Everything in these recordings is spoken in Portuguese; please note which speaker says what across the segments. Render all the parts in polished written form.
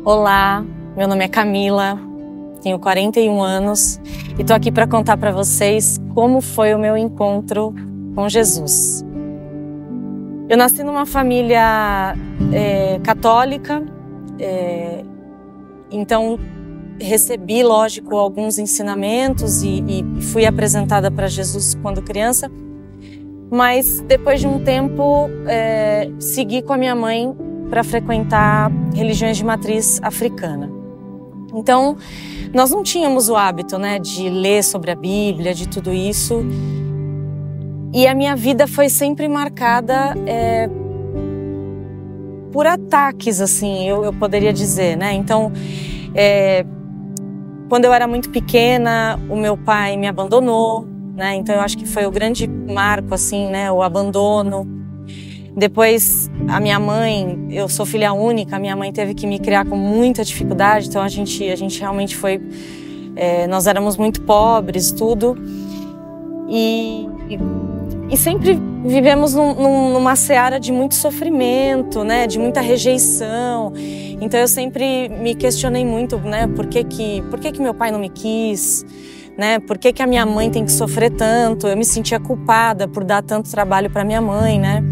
Speaker 1: Olá, meu nome é Camila, tenho 41 anos e tô aqui para contar para vocês como foi o meu encontro com Jesus. Eu nasci numa família católica, então recebi, lógico, alguns ensinamentos e fui apresentada para Jesus quando criança, mas depois de um tempo segui com a minha mãe para frequentar religiões de matriz africana. Então, nós não tínhamos o hábito, né, de ler sobre a Bíblia, de tudo isso. E a minha vida foi sempre marcada por ataques, assim, eu poderia dizer, né? Então, quando eu era muito pequena, o meu pai me abandonou, né? Então, eu acho que foi o grande marco, assim, né, o abandono. Depois, a minha mãe, eu sou filha única, a minha mãe teve que me criar com muita dificuldade, então a gente realmente foi, nós éramos muito pobres, tudo, e sempre vivemos numa seara de muito sofrimento, né, de muita rejeição. Então eu sempre me questionei muito, né, por que meu pai não me quis, né, por que a minha mãe tem que sofrer tanto. Eu me sentia culpada por dar tanto trabalho para minha mãe, né.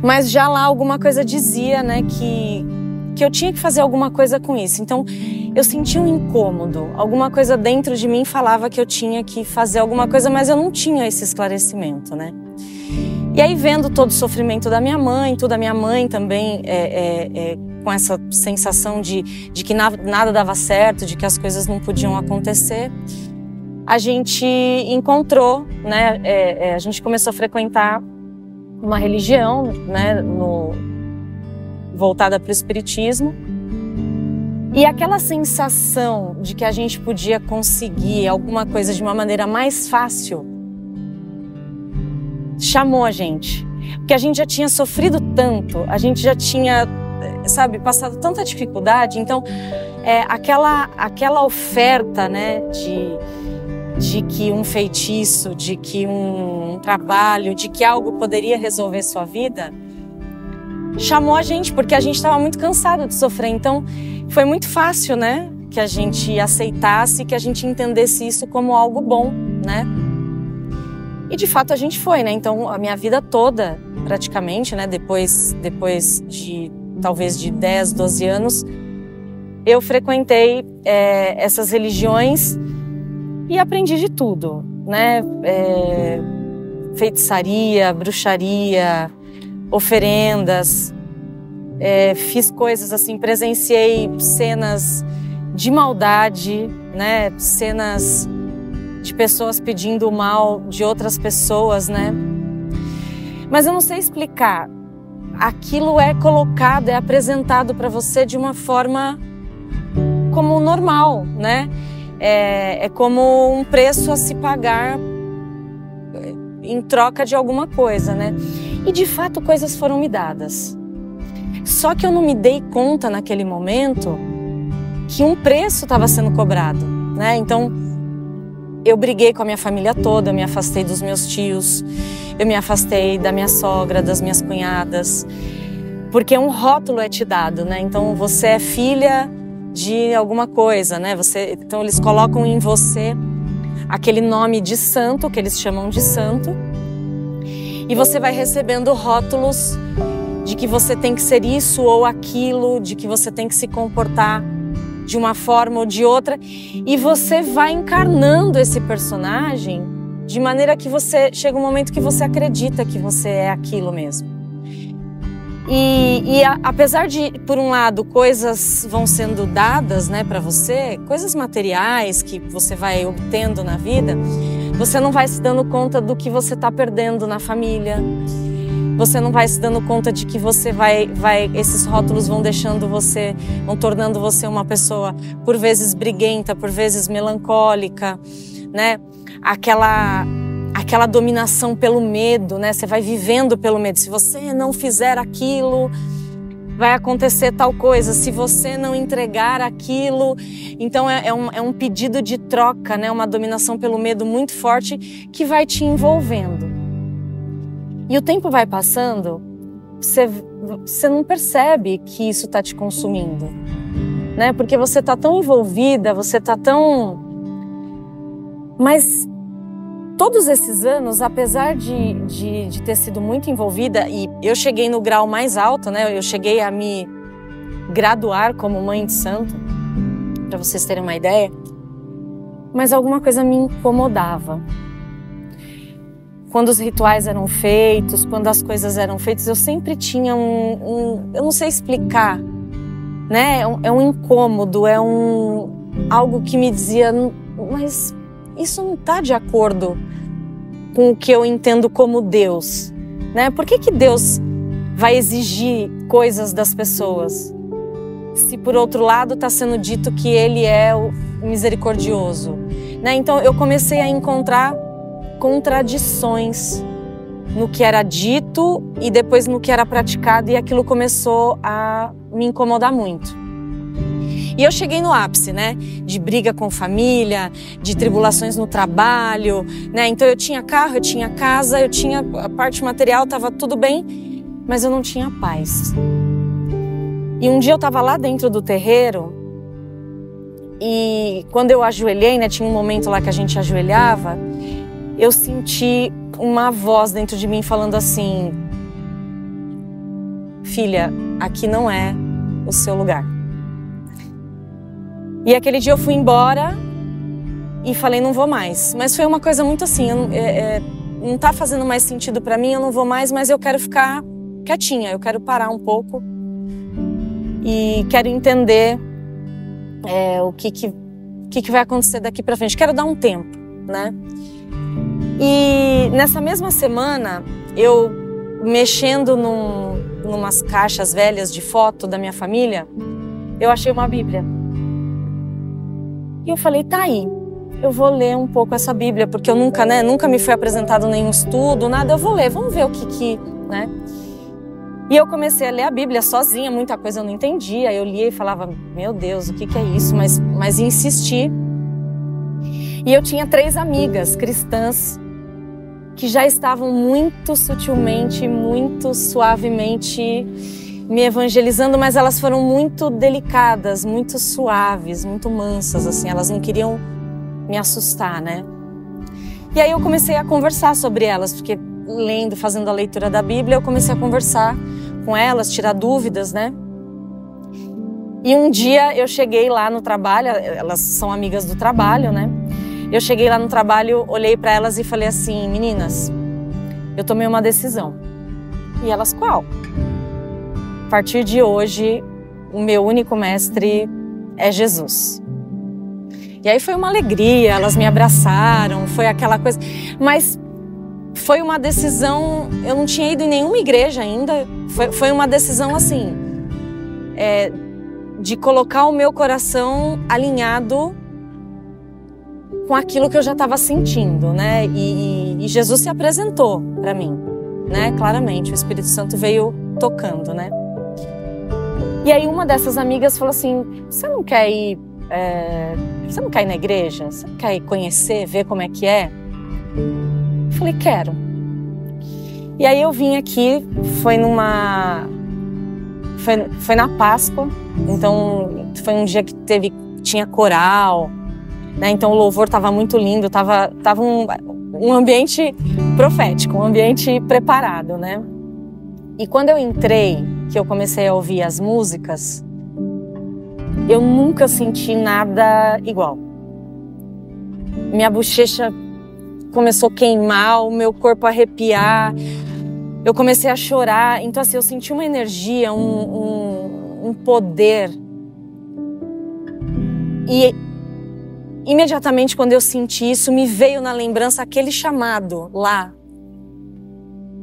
Speaker 1: Mas já lá alguma coisa dizia, né, que eu tinha que fazer alguma coisa com isso. Então eu sentia um incômodo, alguma coisa dentro de mim falava que eu tinha que fazer alguma coisa, mas eu não tinha esse esclarecimento, né. E aí, vendo todo o sofrimento da minha mãe, tudo, a minha mãe também com essa sensação de que nada dava certo, de que as coisas não podiam acontecer, a gente encontrou, né, a gente começou a frequentar uma religião, né, voltada para o espiritismo. E aquela sensação de que a gente podia conseguir alguma coisa de uma maneira mais fácil chamou a gente. Porque a gente já tinha sofrido tanto, a gente já tinha, sabe, passado tanta dificuldade. Então, aquela oferta, né, de que um feitiço, de que um trabalho, de que algo poderia resolver sua vida, chamou a gente, porque a gente estava muito cansado de sofrer. Então, foi muito fácil, né, que a gente aceitasse, que a gente entendesse isso como algo bom, né? E de fato a gente foi, né? Então, a minha vida toda, praticamente, né, depois de talvez de 10, 12 anos, eu frequentei essas religiões e aprendi de tudo, né? Feitiçaria, bruxaria, oferendas, fiz coisas assim, presenciei cenas de maldade, né? Cenas de pessoas pedindo o mal de outras pessoas, né? Mas eu não sei explicar. Aquilo é colocado, é apresentado para você de uma forma como normal, né? É como um preço a se pagar em troca de alguma coisa, né? E de fato coisas foram me dadas. Só que eu não me dei conta naquele momento que um preço estava sendo cobrado, né? Então eu briguei com a minha família toda, eu me afastei dos meus tios, eu me afastei da minha sogra, das minhas cunhadas, porque um rótulo é te dado, né? Então você é filha de alguma coisa, né? Então eles colocam em você aquele nome de santo, que eles chamam de santo, e você vai recebendo rótulos de que você tem que ser isso ou aquilo, de que você tem que se comportar de uma forma ou de outra, e você vai encarnando esse personagem de maneira que chega um momento que você acredita que você é aquilo mesmo. E apesar de, por um lado, coisas vão sendo dadas, né, para você, coisas materiais que você vai obtendo na vida, você não vai se dando conta do que você está perdendo na família. Você não vai se dando conta de que você esses rótulos vão vão tornando você uma pessoa, por vezes briguenta, por vezes melancólica, né? Aquela dominação pelo medo, né? Você vai vivendo pelo medo. Se você não fizer aquilo, vai acontecer tal coisa. Se você não entregar aquilo, então é um pedido de troca, né? Uma dominação pelo medo muito forte que vai te envolvendo. E o tempo vai passando, você não percebe que isso está te consumindo, né? Porque você está tão envolvida, você está tão... Mas todos esses anos, apesar de ter sido muito envolvida, e eu cheguei no grau mais alto, né? Eu cheguei a me graduar como mãe de santo, para vocês terem uma ideia, mas alguma coisa me incomodava. Quando os rituais eram feitos, quando as coisas eram feitas, eu sempre tinha eu não sei explicar, né? É um incômodo, algo que me dizia, mas isso não está de acordo com o que eu entendo como Deus, né? Por que Deus vai exigir coisas das pessoas? Se por outro lado está sendo dito que Ele é o misericordioso, né? Então eu comecei a encontrar contradições no que era dito e depois no que era praticado, e aquilo começou a me incomodar muito. E eu cheguei no ápice, né? De briga com família, de tribulações no trabalho, né? Então eu tinha carro, eu tinha casa, eu tinha a parte material, estava tudo bem, mas eu não tinha paz. E um dia eu estava lá dentro do terreiro e quando eu ajoelhei, né? Tinha um momento lá que a gente ajoelhava, eu senti uma voz dentro de mim falando assim: filha, aqui não é o seu lugar. E aquele dia eu fui embora e falei, não vou mais. Mas foi uma coisa muito assim, não tá fazendo mais sentido pra mim, eu não vou mais, mas eu quero ficar quietinha, eu quero parar um pouco e quero entender o que vai acontecer daqui pra frente. Quero dar um tempo, né? E nessa mesma semana, eu mexendo numas caixas velhas de foto da minha família, eu achei uma Bíblia. E eu falei, tá aí, eu vou ler um pouco essa Bíblia, porque eu nunca me foi apresentado nenhum estudo, nada, eu vou ler, vamos ver o que, né? E eu comecei a ler a Bíblia sozinha, muita coisa eu não entendia, eu lia e falava, meu Deus, o que é isso? Mas insisti. E eu tinha 3 amigas cristãs que já estavam muito sutilmente, muito suavemente me evangelizando, mas elas foram muito delicadas, muito suaves, muito mansas, assim, elas não queriam me assustar, né? E aí eu comecei a conversar sobre elas, porque lendo, fazendo a leitura da Bíblia, eu comecei a conversar com elas, tirar dúvidas, né? E um dia eu cheguei lá no trabalho, elas são amigas do trabalho, né? Eu cheguei lá no trabalho, olhei para elas e falei assim, meninas, eu tomei uma decisão. E elas, qual? A partir de hoje, o meu único mestre é Jesus. E aí foi uma alegria, elas me abraçaram, foi aquela coisa. Mas foi uma decisão, eu não tinha ido em nenhuma igreja ainda, foi uma decisão assim, de colocar o meu coração alinhado com aquilo que eu já estava sentindo, né? E Jesus se apresentou para mim, né? Claramente, o Espírito Santo veio tocando, né? E aí uma dessas amigas falou assim, você não quer ir na igreja? Você não quer ir conhecer, ver como é que é? Eu falei, quero. E aí eu vim aqui, foi na Páscoa, então foi um dia que tinha coral, né? Então o louvor estava muito lindo, tava um ambiente profético, um ambiente preparado, né? E quando eu entrei, que eu comecei a ouvir as músicas, eu nunca senti nada igual. Minha bochecha começou a queimar, o meu corpo a arrepiar, eu comecei a chorar. Então assim, eu senti uma energia, um poder. E imediatamente quando eu senti isso, me veio na lembrança aquele chamado lá.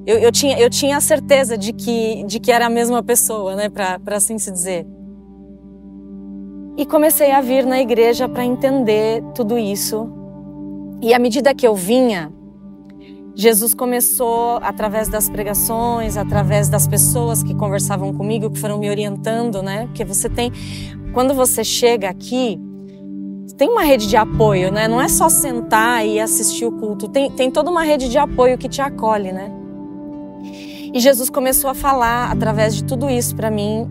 Speaker 1: Eu tinha a certeza de que era a mesma pessoa, né, para assim se dizer. E comecei a vir na igreja para entender tudo isso. E à medida que eu vinha, Jesus começou, através das pregações, através das pessoas que conversavam comigo, que foram me orientando, né? Porque quando você chega aqui, tem uma rede de apoio, né? Não é só sentar e assistir o culto, tem toda uma rede de apoio que te acolhe, né? E Jesus começou a falar através de tudo isso para mim,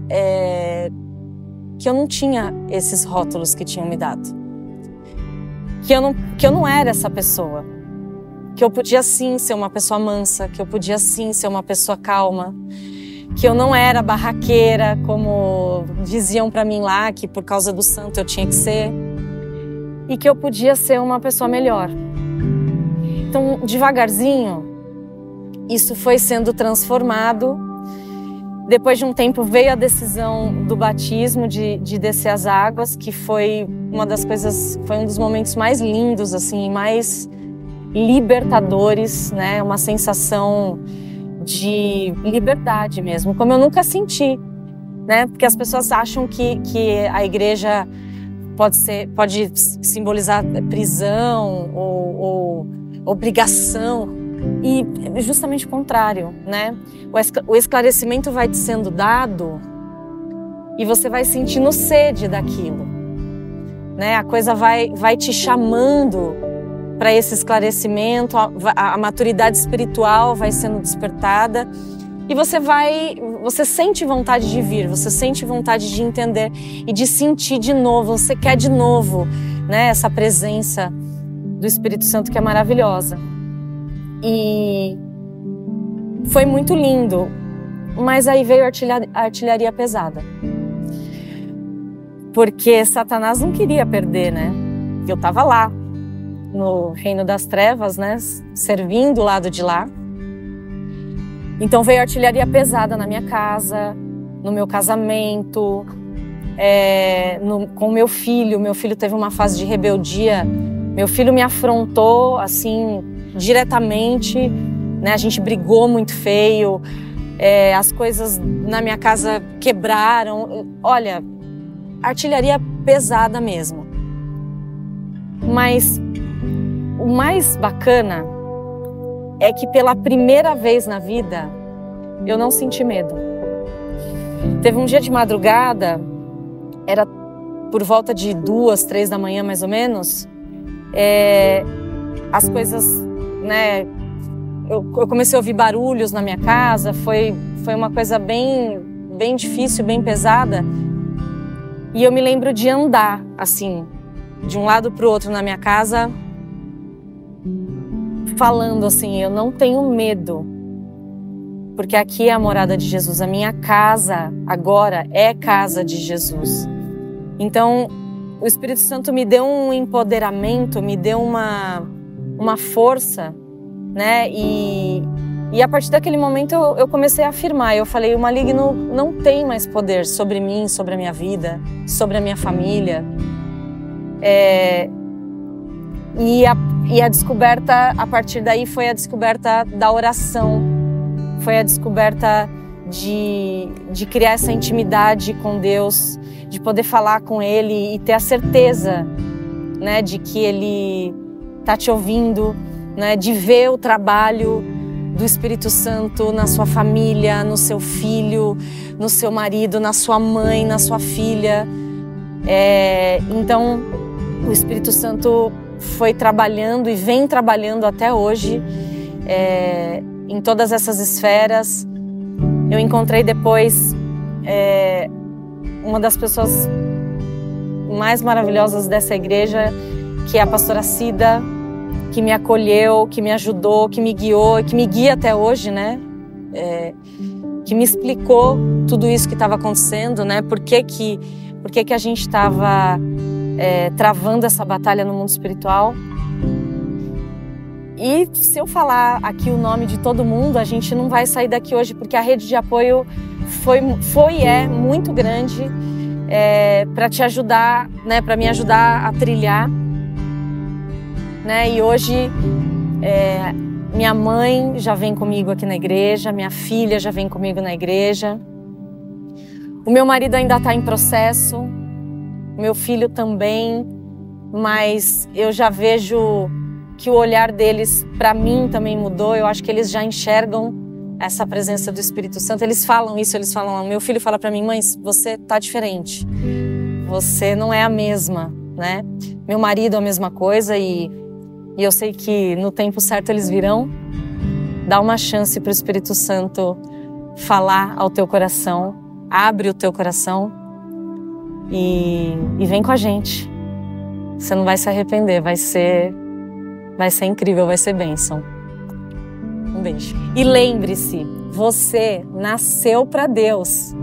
Speaker 1: que eu não tinha esses rótulos que tinham me dado, que eu não era essa pessoa, que eu podia sim ser uma pessoa mansa, que eu podia sim ser uma pessoa calma, que eu não era barraqueira, como diziam para mim lá, que por causa do santo eu tinha que ser, e que eu podia ser uma pessoa melhor. Então, devagarzinho, isso foi sendo transformado. Depois de um tempo veio a decisão do batismo, de descer as águas, que foi uma das coisas, foi um dos momentos mais lindos, assim, mais libertadores, né? Uma sensação de liberdade mesmo, como eu nunca senti, né? Porque as pessoas acham que a igreja pode simbolizar prisão ou obrigação, e justamente o contrário, né? O esclarecimento vai te sendo dado e você vai sentindo sede daquilo, né? A coisa vai te chamando para esse esclarecimento, a maturidade espiritual vai sendo despertada e você sente vontade de vir, você sente vontade de entender e de sentir de novo, você quer de novo, né? Essa presença do Espírito Santo que é maravilhosa. E foi muito lindo, mas aí veio a artilharia pesada. Porque Satanás não queria perder, né? Eu estava lá, no reino das trevas, né? Servindo o lado de lá. Então veio artilharia pesada na minha casa, no meu casamento, com o meu filho. Meu filho teve uma fase de rebeldia. Meu filho me afrontou, assim, diretamente, né? A gente brigou muito feio, as coisas na minha casa quebraram. Olha, artilharia pesada mesmo. Mas o mais bacana é que pela primeira vez na vida eu não senti medo. Teve um dia de madrugada, era por volta de 2, 3 da manhã mais ou menos, as coisas, né, eu comecei a ouvir barulhos na minha casa, foi uma coisa bem difícil, bem pesada, e eu me lembro de andar assim, de um lado para o outro na minha casa, falando assim, eu não tenho medo, porque aqui é a morada de Jesus, a minha casa agora é casa de Jesus. Então, o Espírito Santo me deu um empoderamento, me deu uma força, né? E a partir daquele momento eu comecei a afirmar, eu falei, o maligno não tem mais poder sobre mim, sobre a minha vida, sobre a minha família. E a descoberta, a partir daí, foi a descoberta da oração, foi a descoberta de criar essa intimidade com Deus, de poder falar com Ele e ter a certeza, né, de que Ele está te ouvindo, né, de ver o trabalho do Espírito Santo na sua família, no seu filho, no seu marido, na sua mãe, na sua filha. Então, o Espírito Santo foi trabalhando e vem trabalhando até hoje em todas essas esferas. Eu encontrei depois uma das pessoas mais maravilhosas dessa igreja, que é a pastora Cida, que me acolheu, que me ajudou, que me guiou, que me guia até hoje, né? Que me explicou tudo isso que estava acontecendo, né? Por que a gente estava travando essa batalha no mundo espiritual. E se eu falar aqui o nome de todo mundo, a gente não vai sair daqui hoje, porque a rede de apoio é muito grande para te ajudar, né, para me ajudar a trilhar, né? E hoje minha mãe já vem comigo aqui na igreja, minha filha já vem comigo na igreja, o meu marido ainda está em processo, meu filho também, mas eu já vejo que o olhar deles para mim também mudou. Eu acho que eles já enxergam essa presença do Espírito Santo. Eles falam isso, meu filho fala para mim, mãe, você tá diferente, você não é a mesma, né? Meu marido a mesma coisa, e eu sei que no tempo certo eles virão, dá uma chance para o Espírito Santo falar ao teu coração, abre o teu coração e vem com a gente. Você não vai se arrepender, vai ser incrível, vai ser bênção. Um beijo. E lembre-se, você nasceu para Deus.